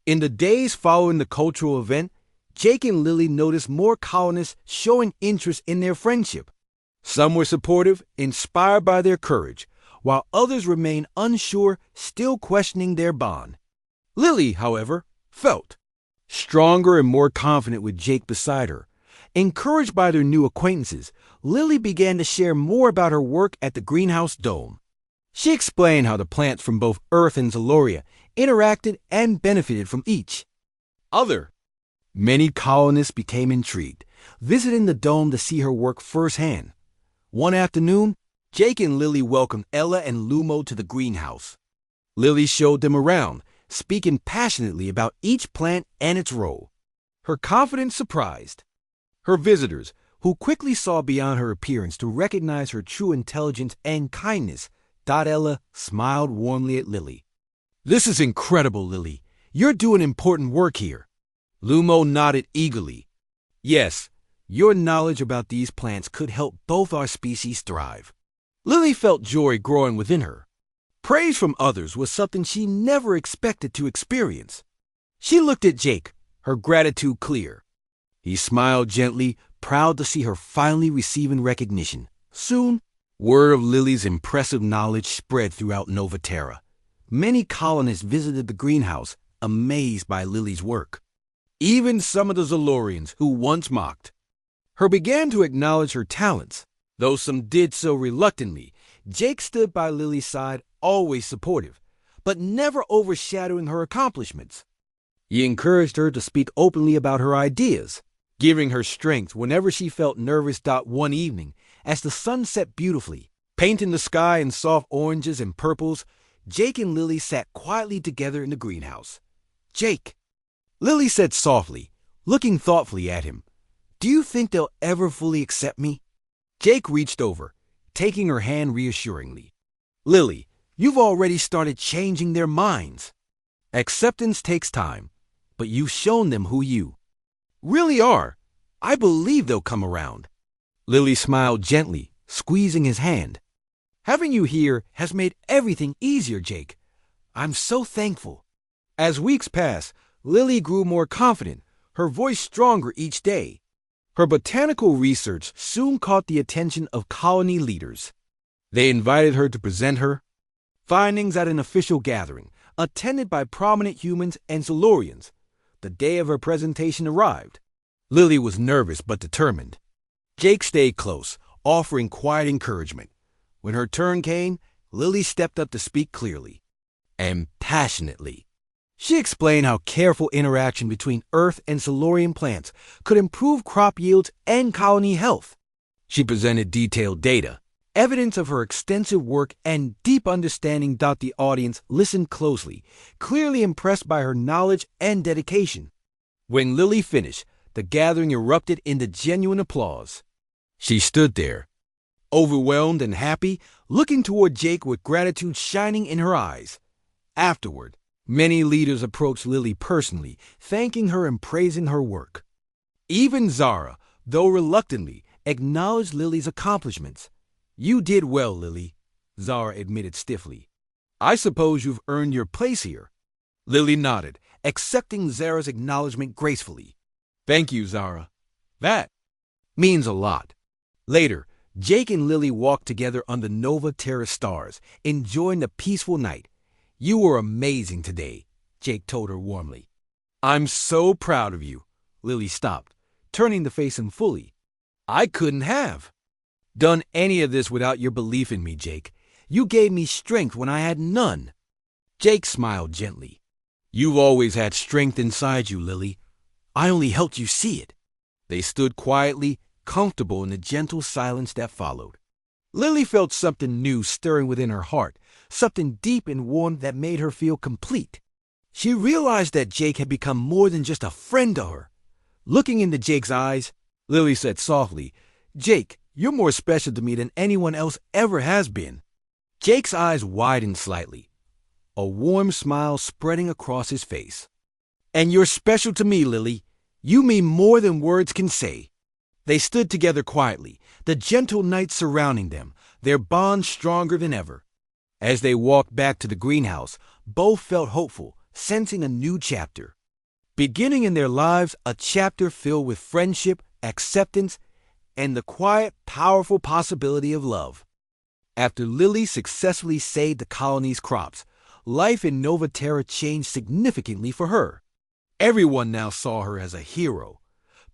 In the days following the cultural event, Jake and Lily noticed more colonists showing interest in their friendship. Some were supportive, inspired by their courage, while others remained unsure, still questioning their bond. Lily, however, felt stronger and more confident with Jake beside her. Encouraged by their new acquaintances, Lily began to share more about her work at the greenhouse dome. She explained how the plants from both Earth and Zaloria interacted and benefited from each other. Many colonists became intrigued, visiting the dome to see her work firsthand. One afternoon, Jake and Lily welcomed Ella and Lumo to the greenhouse. Lily showed them around, speaking passionately about each plant and its role. Her confidence surprised her visitors, who quickly saw beyond her appearance to recognize her true intelligence and kindness. Ella smiled warmly at Lily. "This is incredible, Lily. You're doing important work here." Lumo nodded eagerly. "Yes, your knowledge about these plants could help both our species thrive." Lily felt joy growing within her. Praise from others was something she never expected to experience. She looked at Jake, her gratitude clear. He smiled gently, proud to see her finally receiving recognition. Soon, word of Lily's impressive knowledge spread throughout Nova Terra. Many colonists visited the greenhouse, amazed by Lily's work. Even some of the Zalorians, who once mocked her, began to acknowledge her talents. Though some did so reluctantly, Jake stood by Lily's side, always supportive, but never overshadowing her accomplishments. He encouraged her to speak openly about her ideas, giving her strength whenever she felt nervous. One evening, as the sun set beautifully, painting the sky in soft oranges and purples, Jake and Lily sat quietly together in the greenhouse. "Jake," Lily said softly, looking thoughtfully at him, "do you think they'll ever fully accept me?" Jake reached over, taking her hand reassuringly. "Lily, you've already started changing their minds. Acceptance takes time, but you've shown them who you really are. I believe they'll come around." Lily smiled gently, squeezing his hand. "Having you here has made everything easier, Jake. I'm so thankful." As weeks passed, Lily grew more confident, her voice stronger each day. Her botanical research soon caught the attention of colony leaders. They invited her to present her findings at an official gathering, attended by prominent humans and Zalorians. The day of her presentation arrived. Lily was nervous but determined. Jake stayed close, offering quiet encouragement. When her turn came, Lily stepped up to speak clearly and passionately. She explained how careful interaction between Earth and Zalorian plants could improve crop yields and colony health. She presented detailed data, evidence of her extensive work and deep understanding. The audience listened closely, clearly impressed by her knowledge and dedication. When Lily finished, the gathering erupted into genuine applause. She stood there, overwhelmed and happy, looking toward Jake with gratitude shining in her eyes. Afterward, many leaders approached Lily personally, thanking her and praising her work. Even Zara, though reluctantly, acknowledged Lily's accomplishments. "You did well, Lily," Zara admitted stiffly. "I suppose you've earned your place here." Lily nodded, accepting Zara's acknowledgement gracefully. "Thank you, Zara. That means a lot." Later, Jake and Lily walked together under Nova Terra stars, enjoying the peaceful night. "You were amazing today," Jake told her warmly. "I'm so proud of you." Lily stopped, turning to face him fully. "I couldn't have done any of this without your belief in me, Jake. You gave me strength when I had none." Jake smiled gently. "You've always had strength inside you, Lily. I only helped you see it." They stood quietly, comfortable in the gentle silence that followed. Lily felt something new stirring within her heart, something deep and warm that made her feel complete. She realized that Jake had become more than just a friend to her. Looking into Jake's eyes, Lily said softly, "Jake, you're more special to me than anyone else ever has been." Jake's eyes widened slightly, a warm smile spreading across his face. "And you're special to me, Lily. You mean more than words can say." They stood together quietly, the gentle night surrounding them, their bond stronger than ever. As they walked back to the greenhouse, both felt hopeful, sensing a new chapter. beginning in their lives a chapter filled with friendship, acceptance, and the quiet, powerful possibility of love. After Lily successfully saved the colony's crops, life in Nova Terra changed significantly for her. Everyone now saw her as a hero.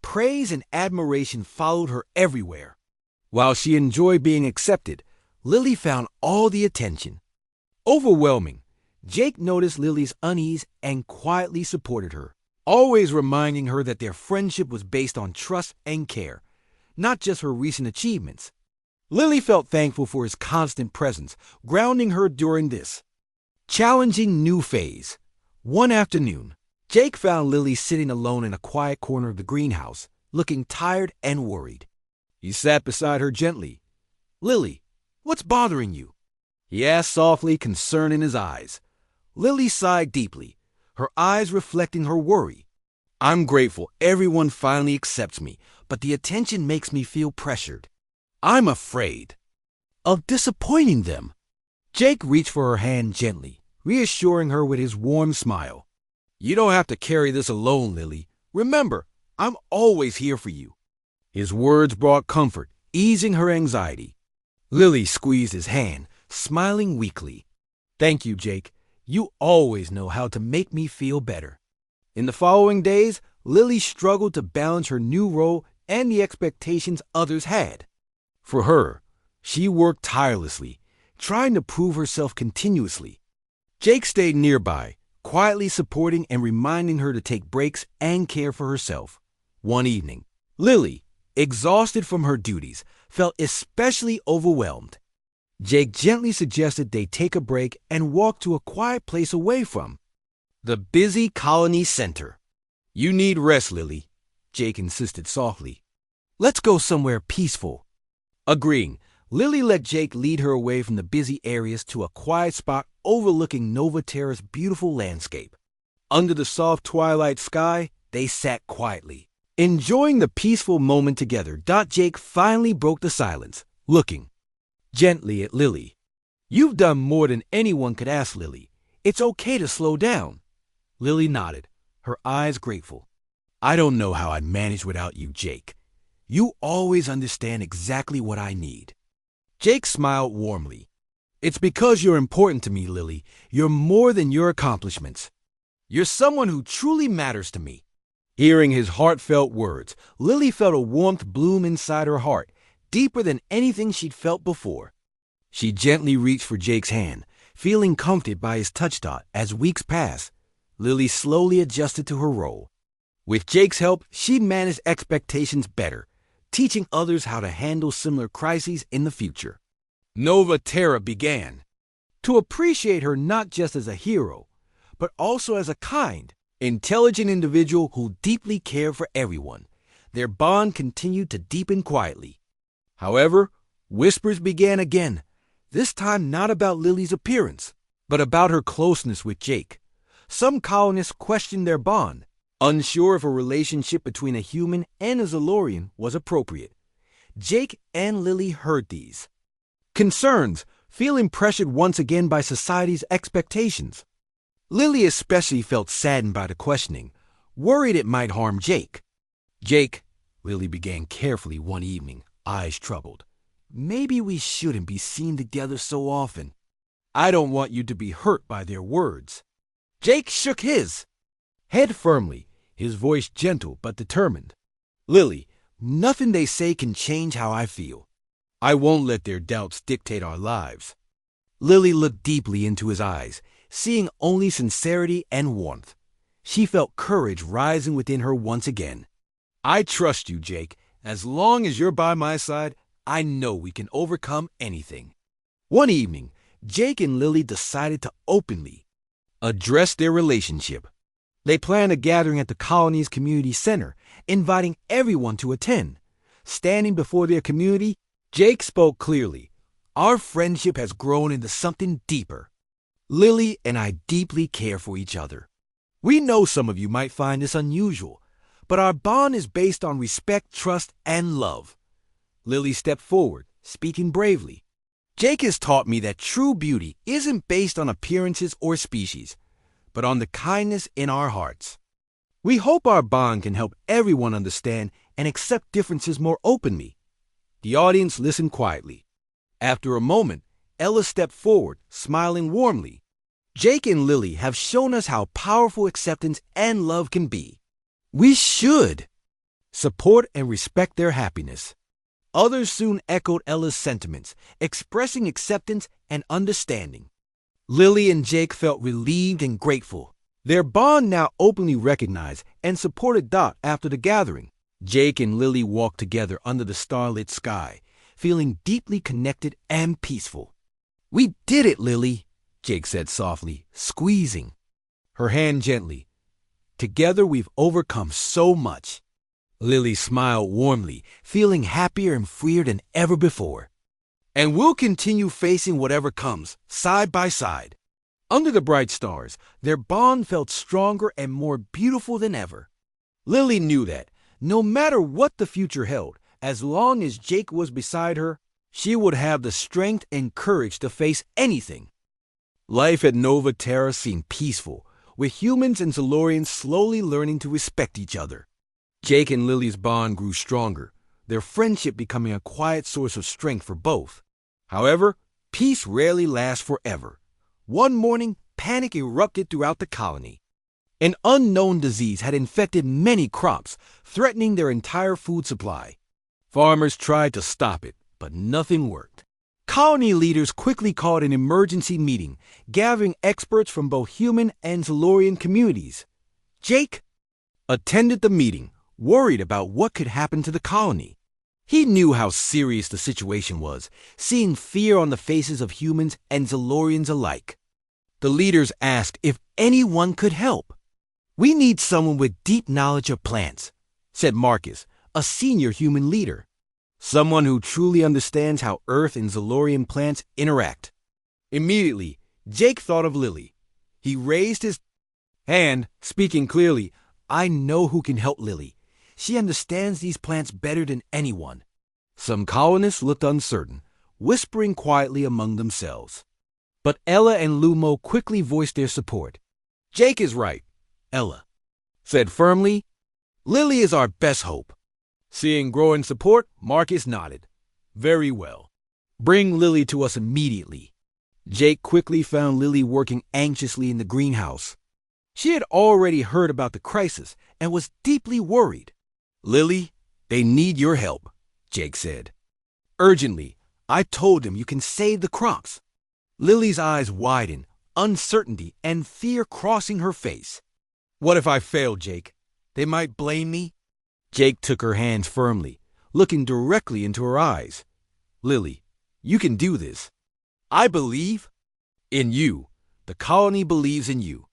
Praise and admiration followed her everywhere. While she enjoyed being accepted, Lily found all the attention. Overwhelming, Jake noticed Lily's unease and quietly supported her, always reminding her that their friendship was based on trust and care, not just her recent achievements. Lily felt thankful for his constant presence, grounding her during this challenging new phase. One afternoon, Jake found Lily sitting alone in a quiet corner of the greenhouse, looking tired and worried. He sat beside her gently. "Lily, what's bothering you?" he asked softly, concern in his eyes. Lily sighed deeply, her eyes reflecting her worry. "I'm grateful everyone finally accepts me, but the attention makes me feel pressured. I'm afraid of disappointing them." Jake reached for her hand gently, reassuring her with his warm smile. "You don't have to carry this alone, Lily. Remember, I'm always here for you." His words brought comfort, easing her anxiety. Lily squeezed his hand, smiling weakly. "Thank you, Jake. You always know how to make me feel better." In the following days, Lily struggled to balance her new role and the expectations others had. For her, she worked tirelessly, trying to prove herself continuously. Jake stayed nearby, quietly supporting and reminding her to take breaks and care for herself. One evening, Lily, exhausted from her duties, felt especially overwhelmed. Jake gently suggested they take a break and walk to a quiet place away from the busy colony center. "You need rest, Lily," Jake insisted softly. "Let's go somewhere peaceful." Agreeing, Lily let Jake lead her away from the busy areas to a quiet spot overlooking Nova Terra's beautiful landscape. Under the soft twilight sky, they sat quietly, enjoying the peaceful moment together. Jake finally broke the silence, looking gently at Lily. "You've done more than anyone could ask, Lily. It's okay to slow down." Lily nodded, her eyes grateful. "I don't know how I'd manage without you, Jake. You always understand exactly what I need." Jake smiled warmly. "It's because you're important to me, Lily. You're more than your accomplishments. You're someone who truly matters to me." Hearing his heartfelt words, Lily felt a warmth bloom inside her heart, deeper than anything she'd felt before. She gently reached for Jake's hand, feeling comforted by his touch. As weeks passed, Lily slowly adjusted to her role. With Jake's help, she managed expectations better, teaching others how to handle similar crises in the future. Nova Terra began to appreciate her not just as a hero, but also as a kind, intelligent individual who deeply cared for everyone. Their bond continued to deepen quietly. However, whispers began again, this time not about Lily's appearance, but about her closeness with Jake. Some colonists questioned their bond, unsure if a relationship between a human and a Zalorian was appropriate. Jake and Lily heard these concerns, feeling pressured once again by society's expectations. Lily especially felt saddened by the questioning, worried it might harm Jake. "Jake," Lily began carefully one evening, eyes troubled, "maybe we shouldn't be seen together so often. I don't want you to be hurt by their words." Jake shook his head firmly, his voice gentle but determined. "Lily, nothing they say can change how I feel. I won't let their doubts dictate our lives." Lily looked deeply into his eyes, seeing only sincerity and warmth. She felt courage rising within her once again. "I trust you, Jake. As long as you're by my side, I know we can overcome anything." One evening, Jake and Lily decided to openly address their relationship. They planned a gathering at the colony's community center, inviting everyone to attend. Standing before their community, Jake spoke clearly. "Our friendship has grown into something deeper. Lily and I deeply care for each other. We know some of you might find this unusual, but our bond is based on respect, trust, and love." Lily stepped forward, speaking bravely. "Jake has taught me that true beauty isn't based on appearances or species, but on the kindness in our hearts. We hope our bond can help everyone understand and accept differences more openly. The audience listened quietly. After a moment, Ella stepped forward, smiling warmly. Jake and Lily have shown us how powerful acceptance and love can be. We should support and respect their happiness. Others soon echoed Ella's sentiments, expressing acceptance and understanding. Lily and Jake felt relieved and grateful. Their bond now openly recognized and supported Dot after the gathering. Jake and Lily walked together under the starlit sky, feeling deeply connected and peaceful. "We did it, Lily," Jake said softly, squeezing her hand gently. "Together we've overcome so much." Lily smiled warmly, feeling happier and freer than ever before. "And we'll continue facing whatever comes, side by side." Under the bright stars, their bond felt stronger and more beautiful than ever. Lily knew that, no matter what the future held, as long as Jake was beside her, she would have the strength and courage to face anything. Life at Nova Terra seemed peaceful, with humans and Zolorians slowly learning to respect each other. Jake and Lily's bond grew stronger, their friendship becoming a quiet source of strength for both. However, peace rarely lasts forever. One morning, panic erupted throughout the colony. An unknown disease had infected many crops, threatening their entire food supply. Farmers tried to stop it, but nothing worked. Colony leaders quickly called an emergency meeting, gathering experts from both human and Zolorian communities. Jake attended the meeting, worried about what could happen to the colony. He knew how serious the situation was, seeing fear on the faces of humans and Zolorians alike. The leaders asked if anyone could help. "We need someone with deep knowledge of plants," said Marcus, a senior human leader. "Someone who truly understands how Earth and Zolorian plants interact." Immediately, Jake thought of Lily. He raised his hand, speaking clearly. "I know who can help Lily. She understands these plants better than anyone." Some colonists looked uncertain, whispering quietly among themselves. But Ella and Lumo quickly voiced their support. "Jake is right," Ella said firmly. "Lily is our best hope." Seeing growing support, Marcus nodded. "Very well. Bring Lily to us immediately." Jake quickly found Lily working anxiously in the greenhouse. She had already heard about the crisis and was deeply worried. "Lily, they need your help," Jake said. "Urgently, I told them you can save the crops." Lily's eyes widened, uncertainty and fear crossing her face. "What if I fail, Jake? They might blame me." Jake took her hands firmly, looking directly into her eyes. "Lily, you can do this. I believe in you. The colony believes in you.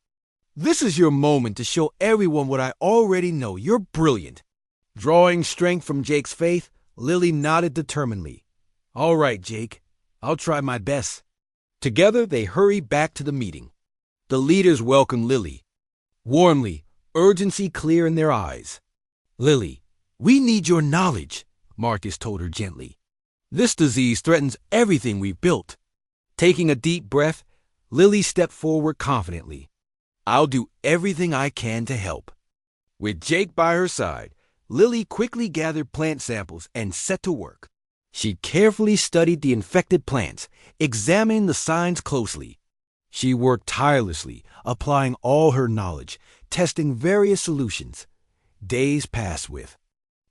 This is your moment to show everyone what I already know. You're brilliant." Drawing strength from Jake's faith, Lily nodded determinedly. "All right, Jake. I'll try my best." Together, they hurried back to the meeting. The leaders welcomed Lily warmly, urgency clear in their eyes. "Lily, we need your knowledge," Marcus told her gently. "This disease threatens everything we've built." Taking a deep breath, Lily stepped forward confidently. "I'll do everything I can to help." With Jake by her side, Lily quickly gathered plant samples and set to work. She carefully studied the infected plants, examining the signs closely. She worked tirelessly, applying all her knowledge, testing various solutions. Days passed with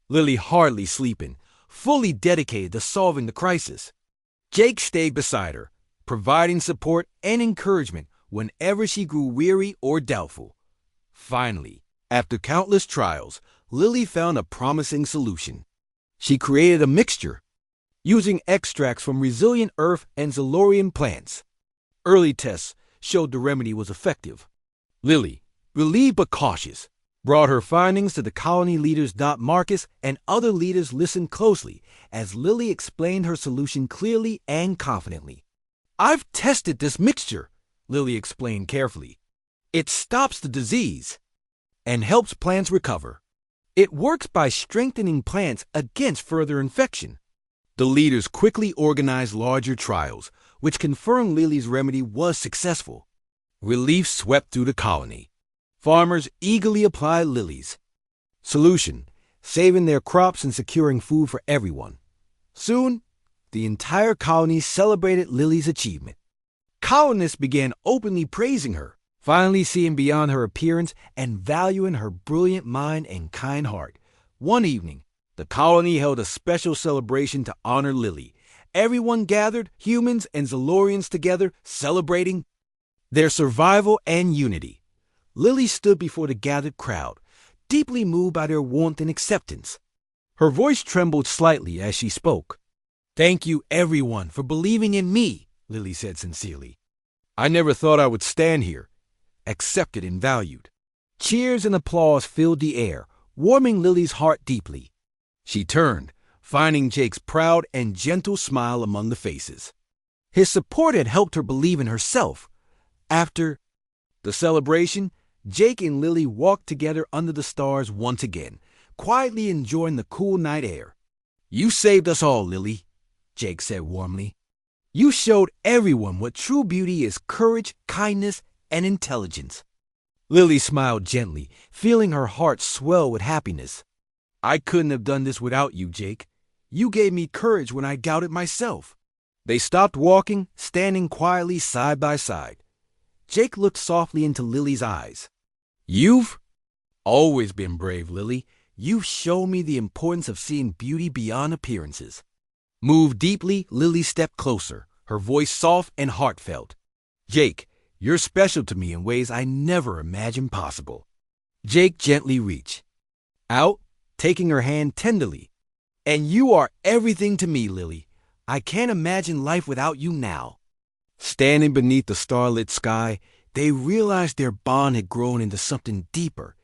Lily hardly sleeping, fully dedicated to solving the crisis. Jake stayed beside her, providing support and encouragement whenever she grew weary or doubtful. Finally, after countless trials, Lily found a promising solution. She created a mixture, using extracts from resilient Earth and Zolorian plants. Early tests showed the remedy was effective. Lily, relieved but cautious, brought her findings to the colony leaders. Marcus and other leaders listened closely as Lily explained her solution clearly and confidently. "I've tested this mixture," Lily explained carefully. "It stops the disease and helps plants recover. It works by strengthening plants against further infection." The leaders quickly organized larger trials, which confirmed Lily's remedy was successful. Relief swept through the colony. Farmers eagerly apply lilies. Solution: saving their crops and securing food for everyone. Soon, the entire colony celebrated Lily's achievement. Colonists began openly praising her, finally seeing beyond her appearance and valuing her brilliant mind and kind heart. One evening, the colony held a special celebration to honor Lily. Everyone gathered, humans and Zolorians together, celebrating their survival and unity. Lily stood before the gathered crowd, deeply moved by their warmth and acceptance. Her voice trembled slightly as she spoke. "Thank you, everyone, for believing in me," Lily said sincerely. "I never thought I would stand here, accepted and valued." Cheers and applause filled the air, warming Lily's heart deeply. She turned, finding Jake's proud and gentle smile among the faces. His support had helped her believe in herself. After the celebration, Jake and Lily walked together under the stars once again, quietly enjoying the cool night air. "You saved us all, Lily," Jake said warmly. "You showed everyone what true beauty is: courage, kindness, and intelligence." Lily smiled gently, feeling her heart swell with happiness. "I couldn't have done this without you, Jake. You gave me courage when I doubted myself." They stopped walking, standing quietly side by side. Jake looked softly into Lily's eyes. "You've always been brave, Lily. You've shown me the importance of seeing beauty beyond appearances." Moved deeply, Lily stepped closer, her voice soft and heartfelt. "Jake, you're special to me in ways I never imagined possible." Jake gently reached out, taking her hand tenderly. "And you are everything to me, Lily. I can't imagine life without you now." Standing beneath the starlit sky, they realized their bond had grown into something deeper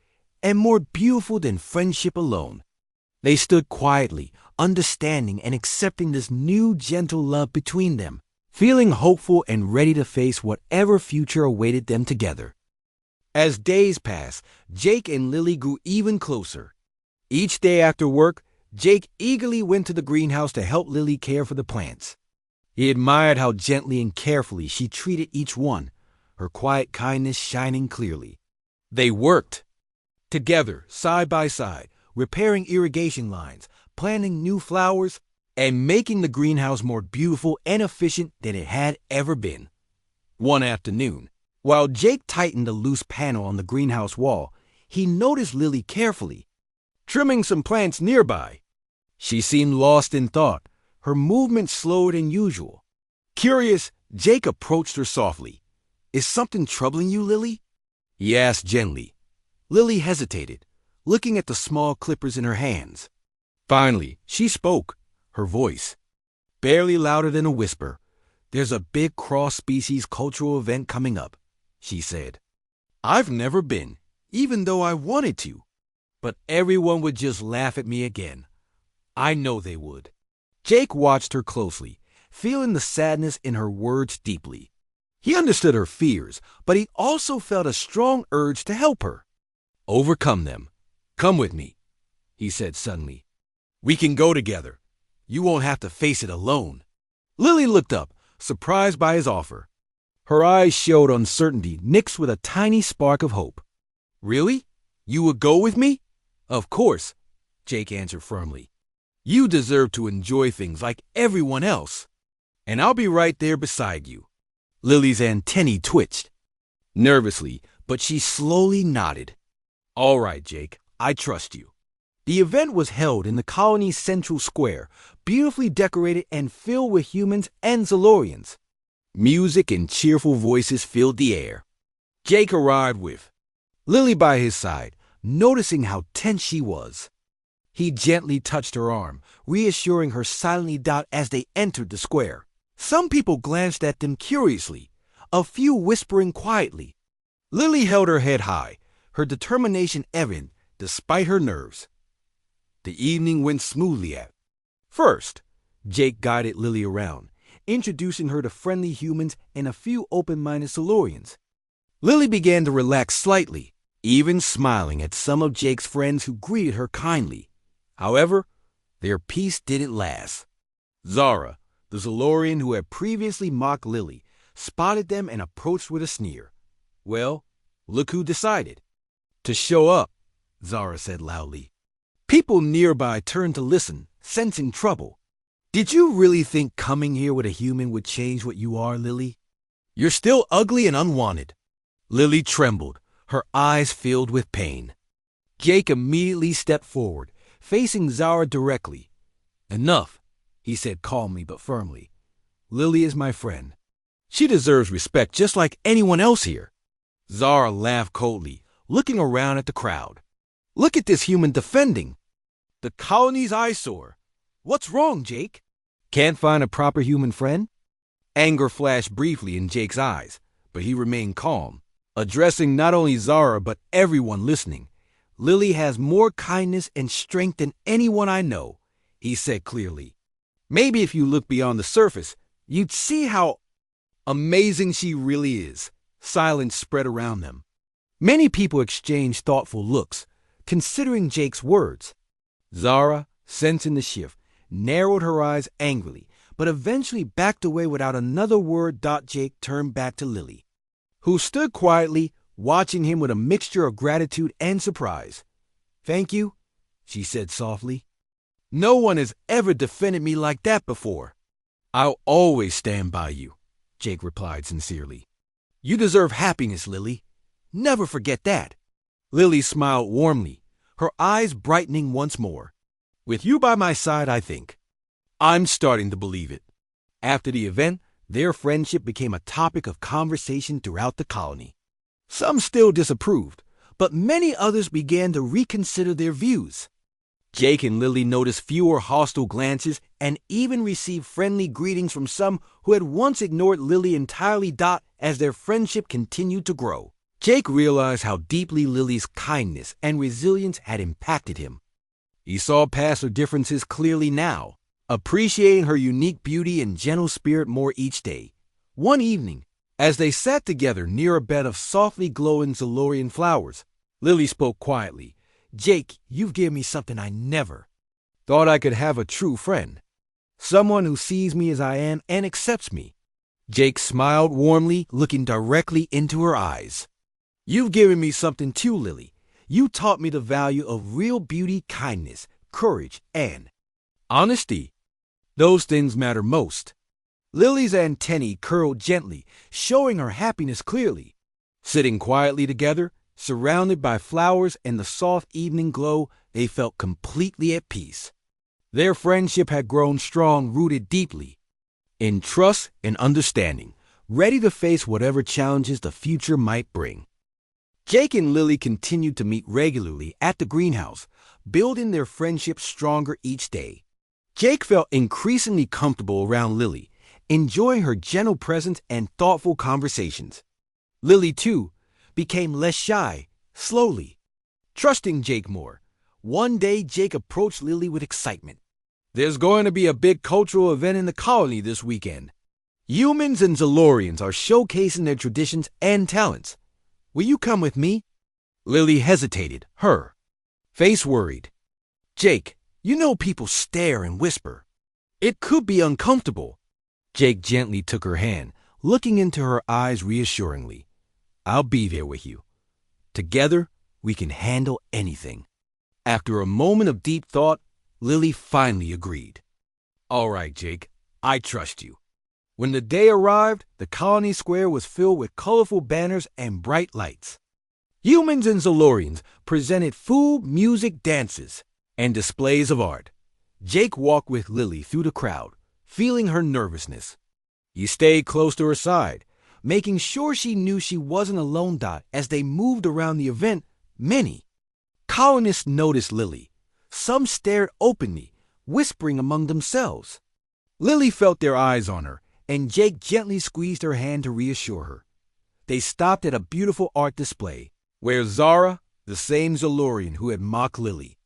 and more beautiful than friendship alone. They stood quietly, understanding and accepting this new gentle love between them, feeling hopeful and ready to face whatever future awaited them together. As days passed, Jake and Lily grew even closer. Each day after work, Jake eagerly went to the greenhouse to help Lily care for the plants. He admired how gently and carefully she treated each one, her quiet kindness shining clearly. They worked together, side by side, repairing irrigation lines, planting new flowers, and making the greenhouse more beautiful and efficient than it had ever been. One afternoon, while Jake tightened a loose panel on the greenhouse wall, he noticed Lily carefully trimming some plants nearby. She seemed lost in thought, her movement slower than usual. Curious, Jake approached her softly. "Is something troubling you, Lily?" he asked gently. Lily hesitated, looking at the small clippers in her hands. Finally, she spoke, her voice barely louder than a whisper. "There's a big cross-species cultural event coming up," she said. "I've never been, even though I wanted to. But everyone would just laugh at me again. I know they would." Jake watched her closely, feeling the sadness in her words deeply. He understood her fears, but he also felt a strong urge to help her overcome them. "Come with me," he said suddenly. "We can go together. You won't have to face it alone." Lily looked up, surprised by his offer. Her eyes showed uncertainty mixed with a tiny spark of hope. "Really? You would go with me?" "Of course," Jake answered firmly. "You deserve to enjoy things like everyone else. And I'll be right there beside you." Lily's antennae twitched nervously, but she slowly nodded. "All right, Jake, I trust you." The event was held in the colony's central square, beautifully decorated and filled with humans and Zolorians. Music and cheerful voices filled the air. Jake arrived with Lily by his side, noticing how tense she was. He gently touched her arm, reassuring her silently as they entered the square. Some people glanced at them curiously, a few whispering quietly. Lily held her head high, her determination evident despite her nerves. The evening went smoothly at first. Jake guided Lily around, introducing her to friendly humans and a few open-minded Zolorians. Lily began to relax slightly, even smiling at some of Jake's friends who greeted her kindly. However, their peace didn't last. Zara, the Zolorian who had previously mocked Lily, spotted them and approached with a sneer. Well, look who decided. to show up, Zara said loudly. People nearby turned to listen, sensing trouble. Did you really think coming here with a human would change what you are, Lily? You're still ugly and unwanted. Lily trembled, her eyes filled with pain. Jake immediately stepped forward, facing Zara directly. Enough, he said calmly but firmly. Lily is my friend. She deserves respect just like anyone else here. Zara laughed coldly, looking around at the crowd. Look at this human defending. The colony's eyesore. What's wrong, Jake? Can't find a proper human friend? Anger flashed briefly in Jake's eyes, but he remained calm, addressing not only Zara but everyone listening. Lily has more kindness and strength than anyone I know, he said clearly. Maybe if you look beyond the surface, you'd see how amazing she really is. Silence spread around them. Many people exchanged thoughtful looks, considering Jake's words. Zara, sensing the shift, narrowed her eyes angrily, but eventually backed away without another word. Jake turned back to Lily, who stood quietly, watching him with a mixture of gratitude and surprise. Thank you, she said softly. No one has ever defended me like that before. I'll always stand by you, Jake replied sincerely. You deserve happiness, Lily. Never forget that. Lily smiled warmly, her eyes brightening once more. With you by my side, I think. I'm starting to believe it. After the event, their friendship became a topic of conversation throughout the colony. Some still disapproved, but many others began to reconsider their views. Jake and Lily noticed fewer hostile glances and even received friendly greetings from some who had once ignored Lily entirely. As their friendship continued to grow, Jake realized how deeply Lily's kindness and resilience had impacted him. He saw past her differences clearly now, appreciating her unique beauty and gentle spirit more each day. One evening, as they sat together near a bed of softly glowing Zolorian flowers, Lily spoke quietly. Jake, you've given me something I never thought I could have: a true friend. Someone who sees me as I am and accepts me. Jake smiled warmly, looking directly into her eyes. You've given me something too, Lily. You taught me the value of real beauty, kindness, courage, and honesty. Those things matter most. Lily's antennae curled gently, showing her happiness clearly. Sitting quietly together, surrounded by flowers and the soft evening glow, they felt completely at peace. Their friendship had grown strong, rooted deeply in trust and understanding, ready to face whatever challenges the future might bring. Jake and Lily continued to meet regularly at the greenhouse, building their friendship stronger each day. Jake felt increasingly comfortable around Lily, enjoying her gentle presence and thoughtful conversations. Lily, too, became less shy, slowly, trusting Jake more. One day, Jake approached Lily with excitement. There's going to be a big cultural event in the colony this weekend. Humans and Zolorians are showcasing their traditions and talents. Will you come with me? Lily hesitated, her face worried. Jake, you know people stare and whisper. It could be uncomfortable. Jake gently took her hand, looking into her eyes reassuringly. I'll be there with you. Together, we can handle anything. After a moment of deep thought, Lily finally agreed. All right, Jake, I trust you. When the day arrived, the colony square was filled with colorful banners and bright lights. Humans and Zolorians presented food, music, dances, and displays of art. Jake walked with Lily through the crowd, feeling her nervousness. He stayed close to her side, making sure she knew she wasn't alone. As they moved around the event, many colonists noticed Lily. Some stared openly, whispering among themselves. Lily felt their eyes on her, and Jake gently squeezed her hand to reassure her. They stopped at a beautiful art display, where Zara, the same Zolorian who had mocked Lily,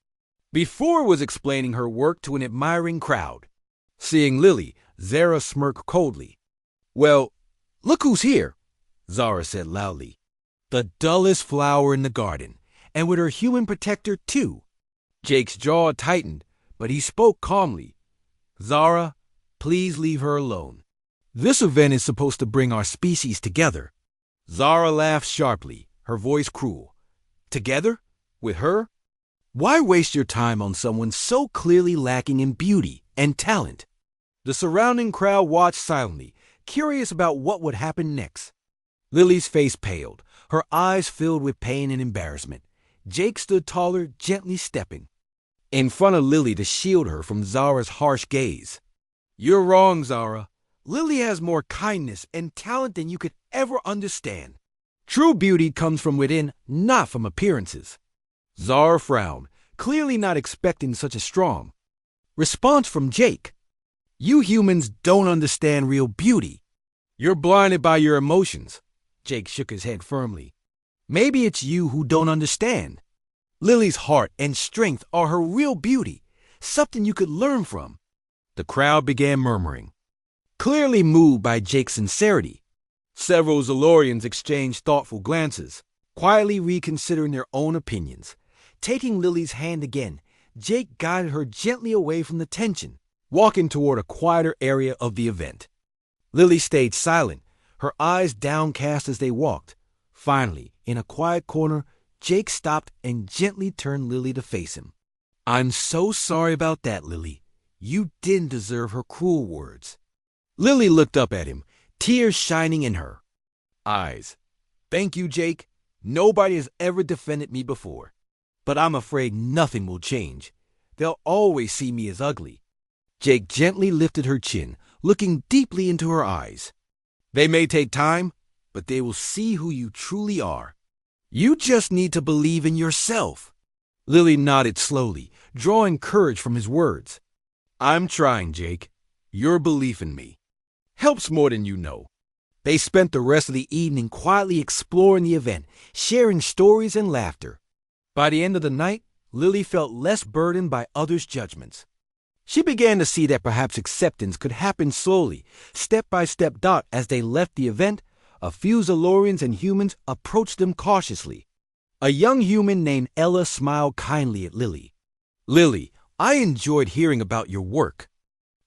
before was explaining her work to an admiring crowd. Seeing Lily, Zara smirked coldly. Well, look who's here, Zara said loudly. The dullest flower in the garden, and with her human protector, too. Jake's jaw tightened, but he spoke calmly. Zara, please leave her alone. This event is supposed to bring our species together. Zara laughed sharply, her voice cruel. Together? With her? Why waste your time on someone so clearly lacking in beauty and talent? The surrounding crowd watched silently, curious about what would happen next. Lily's face paled, her eyes filled with pain and embarrassment. Jake stood taller, gently stepping in front of Lily to shield her from Zara's harsh gaze. You're wrong, Zara. Lily has more kindness and talent than you could ever understand. True beauty comes from within, not from appearances. Zara frowned, clearly not expecting such a strong response from Jake. You humans don't understand real beauty. You're blinded by your emotions. Jake shook his head firmly. Maybe it's you who don't understand. Lily's heart and strength are her real beauty, something you could learn from. The crowd began murmuring, clearly moved by Jake's sincerity. Several Zalorians exchanged thoughtful glances, quietly reconsidering their own opinions. Taking Lily's hand again, Jake guided her gently away from the tension, walking toward a quieter area of the event. Lily stayed silent, her eyes downcast as they walked. Finally, in a quiet corner, Jake stopped and gently turned Lily to face him. I'm so sorry about that, Lily. You didn't deserve her cruel words. Lily looked up at him, tears shining in her eyes. Thank you, Jake. Nobody has ever defended me before. But I'm afraid nothing will change. They'll always see me as ugly. Jake gently lifted her chin, looking deeply into her eyes. They may take time, but they will see who you truly are. You just need to believe in yourself. Lily nodded slowly, drawing courage from his words. I'm trying, Jake. Your belief in me helps more than you know. They spent the rest of the evening quietly exploring the event, sharing stories and laughter. By the end of the night, Lily felt less burdened by others' judgments. She began to see that perhaps acceptance could happen slowly, step by step. As they left the event, a few Zalorians and humans approached them cautiously. A young human named Ella smiled kindly at Lily. Lily, I enjoyed hearing about your work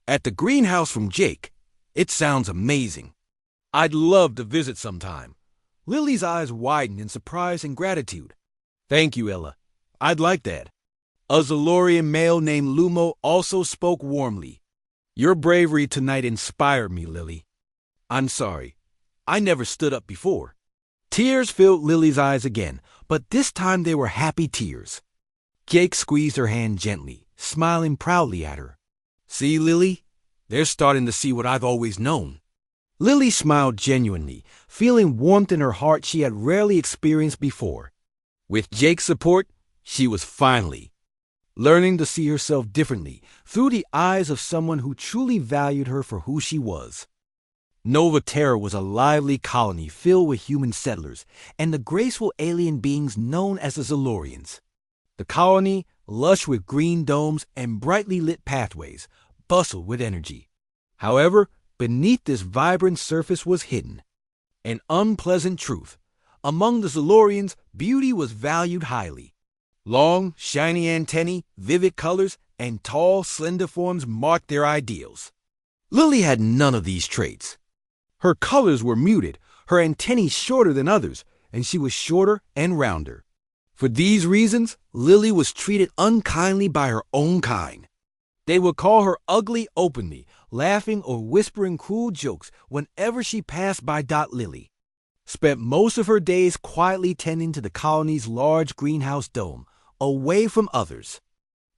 at the greenhouse from Jake. It sounds amazing. I'd love to visit sometime. Lily's eyes widened in surprise and gratitude. Thank you, Ella. I'd like that. A Zalorian male named Lumo also spoke warmly. Your bravery tonight inspired me, Lily. I'm sorry. I never stood up before. Tears filled Lily's eyes again, but this time they were happy tears. Jake squeezed her hand gently, smiling proudly at her. See, Lily? They're starting to see what I've always known. Lily smiled genuinely, feeling warmth in her heart she had rarely experienced before. With Jake's support, she was finally learning to see herself differently through the eyes of someone who truly valued her for who she was. Nova Terra was a lively colony filled with human settlers and the graceful alien beings known as the Zalorians. The colony, lush with green domes and brightly lit pathways, bustled with energy. However, beneath this vibrant surface was hidden an unpleasant truth. Among the Zalorians, beauty was valued highly. Long, shiny antennae, vivid colors, and tall, slender forms marked their ideals. Lily had none of these traits. Her colors were muted, her antennae shorter than others, and she was shorter and rounder. For these reasons, Lily was treated unkindly by her own kind. They would call her ugly openly, laughing or whispering cruel jokes whenever she passed by. Lily spent most of her days quietly tending to the colony's large greenhouse dome, away from others.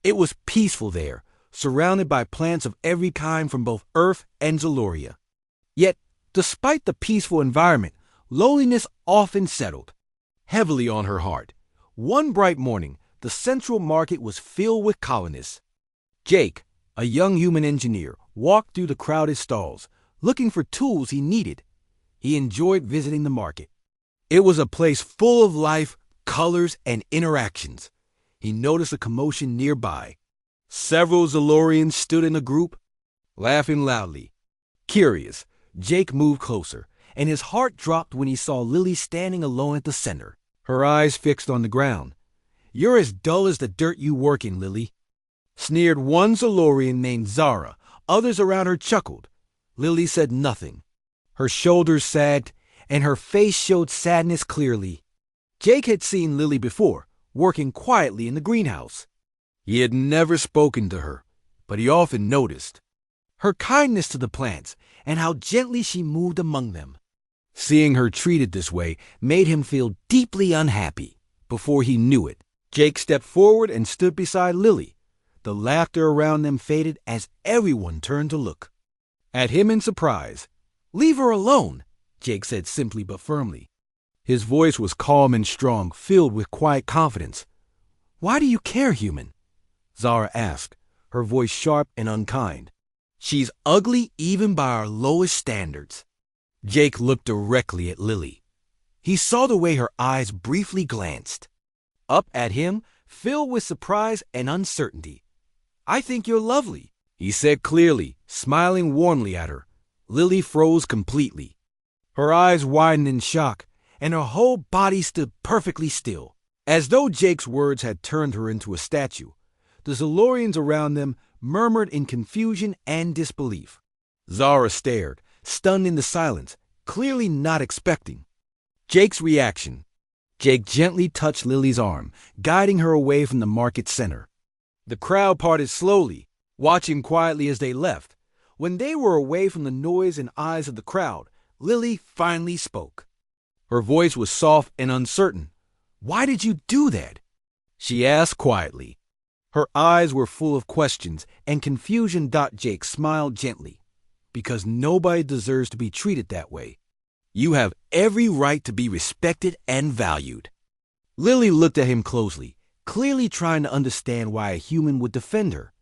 It was peaceful there, surrounded by plants of every kind from both Earth and Zaloria. Yet, despite the peaceful environment, loneliness often settled heavily on her heart. One bright morning, the central market was filled with colonists. Jake, a young human engineer, walked through the crowded stalls, looking for tools he needed. He enjoyed visiting the market. It was a place full of life, colors, and interactions. He noticed a commotion nearby. Several Zalorians stood in a group, laughing loudly. Curious, Jake moved closer, and his heart dropped when he saw Lily standing alone at the center, her eyes fixed on the ground. You're as dull as the dirt you work in, Lily, sneered one Zalorian named Zara. Others around her chuckled. Lily said nothing. Her shoulders sagged, and her face showed sadness clearly. Jake had seen Lily before, working quietly in the greenhouse. He had never spoken to her, but he often noticed her kindness to the plants and how gently she moved among them. Seeing her treated this way made him feel deeply unhappy. Before he knew it, Jake stepped forward and stood beside Lily. The laughter around them faded as everyone turned to look at him in surprise. "Leave her alone," Jake said simply but firmly. His voice was calm and strong, filled with quiet confidence. "Why do you care, human?" Zara asked, her voice sharp and unkind. "She's ugly even by our lowest standards." Jake looked directly at Lily. He saw the way her eyes briefly glanced up at him, filled with surprise and uncertainty. "I think you're lovely," he said clearly, smiling warmly at her. Lily froze completely. Her eyes widened in shock, and her whole body stood perfectly still, as though Jake's words had turned her into a statue. The Zolorians around them murmured in confusion and disbelief. Zara stared, stunned into silence, clearly not expecting Jake's reaction. Jake gently touched Lily's arm, guiding her away from the market center. The crowd parted slowly, watching quietly as they left. When they were away from the noise and eyes of the crowd, Lily finally spoke. Her voice was soft and uncertain. "Why did you do that?" she asked quietly. Her eyes were full of questions and confusion. Jake smiled gently. "Because nobody deserves to be treated that way. You have every right to be respected and valued." Lily looked at him closely, clearly trying to understand why a human would defend her.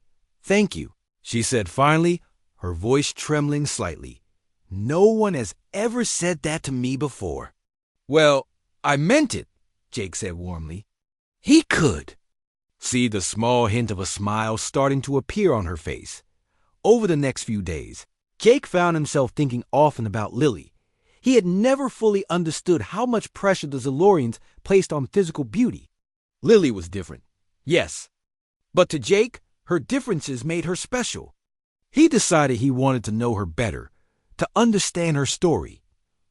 "Thank you," she said finally, her voice trembling slightly. "No one has ever said that to me before." "Well, I meant it," Jake said warmly. He could see the small hint of a smile starting to appear on her face. Over the next few days, Jake found himself thinking often about Lily. He had never fully understood how much pressure the Zolorians placed on physical beauty. Lily was different, yes, but to Jake, her differences made her special. He decided he wanted to know her better, to understand her story.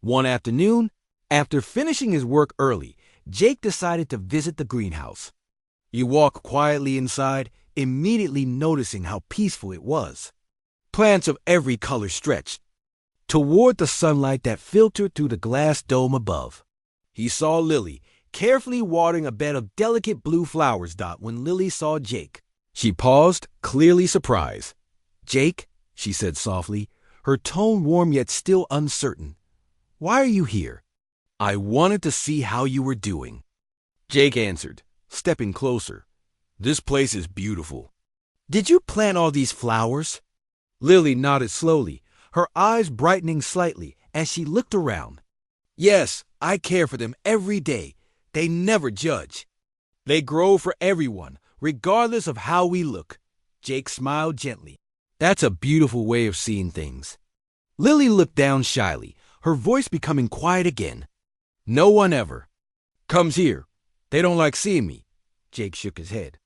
One afternoon, after finishing his work early, Jake decided to visit the greenhouse. He walked quietly inside, immediately noticing how peaceful it was. Plants of every color stretched toward the sunlight that filtered through the glass dome above. He saw Lily carefully watering a bed of delicate blue flowers. When Lily saw Jake, she paused, clearly surprised. "Jake," she said softly, her tone warm yet still uncertain. "Why are you here?" "I wanted to see how you were doing," Jake answered, stepping closer. "This place is beautiful." "Did you plant all these flowers?" Lily nodded slowly, her eyes brightening slightly as she looked around. "Yes, I care for them every day. They never judge. They grow for everyone, regardless of how we look." Jake smiled gently. "That's a beautiful way of seeing things." Lily looked down shyly, her voice becoming quiet again. "No one ever comes here. They don't like seeing me." Jake shook his head.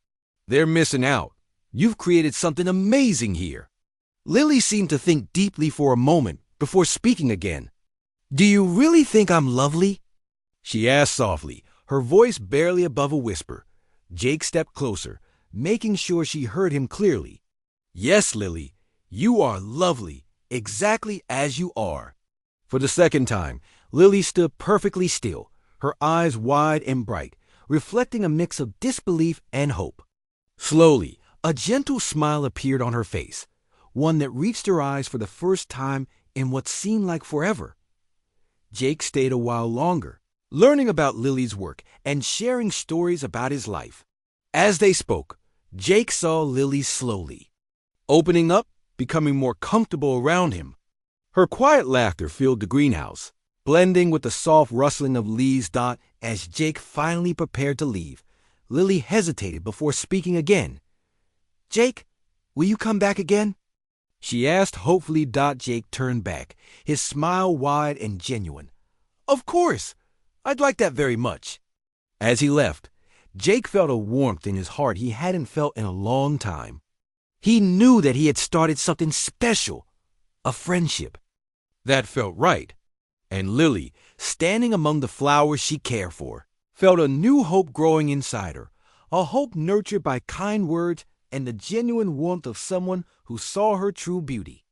"They're missing out. You've created something amazing here." Lily seemed to think deeply for a moment before speaking again. "Do you really think I'm lovely?" she asked softly, her voice barely above a whisper. Jake stepped closer, making sure she heard him clearly. "Yes, Lily, you are lovely, exactly as you are." For the second time, Lily stood perfectly still, her eyes wide and bright, reflecting a mix of disbelief and hope. Slowly, a gentle smile appeared on her face, one that reached her eyes for the first time in what seemed like forever. Jake stayed a while longer, learning about Lily's work and sharing stories about his life. As they spoke, Jake saw Lily slowly opening up, becoming more comfortable around him. Her quiet laughter filled the greenhouse, blending with the soft rustling of leaves. As Jake finally prepared to leave, Lily hesitated before speaking again. "Jake, will you come back again?" she asked hopefully. Jake turned back, his smile wide and genuine. "Of course, I'd like that very much." As he left, Jake felt a warmth in his heart he hadn't felt in a long time. He knew that he had started something special, a friendship that felt right, and Lily, standing among the flowers she cared for, felt a new hope growing inside her, a hope nurtured by kind words and the genuine warmth of someone who saw her true beauty.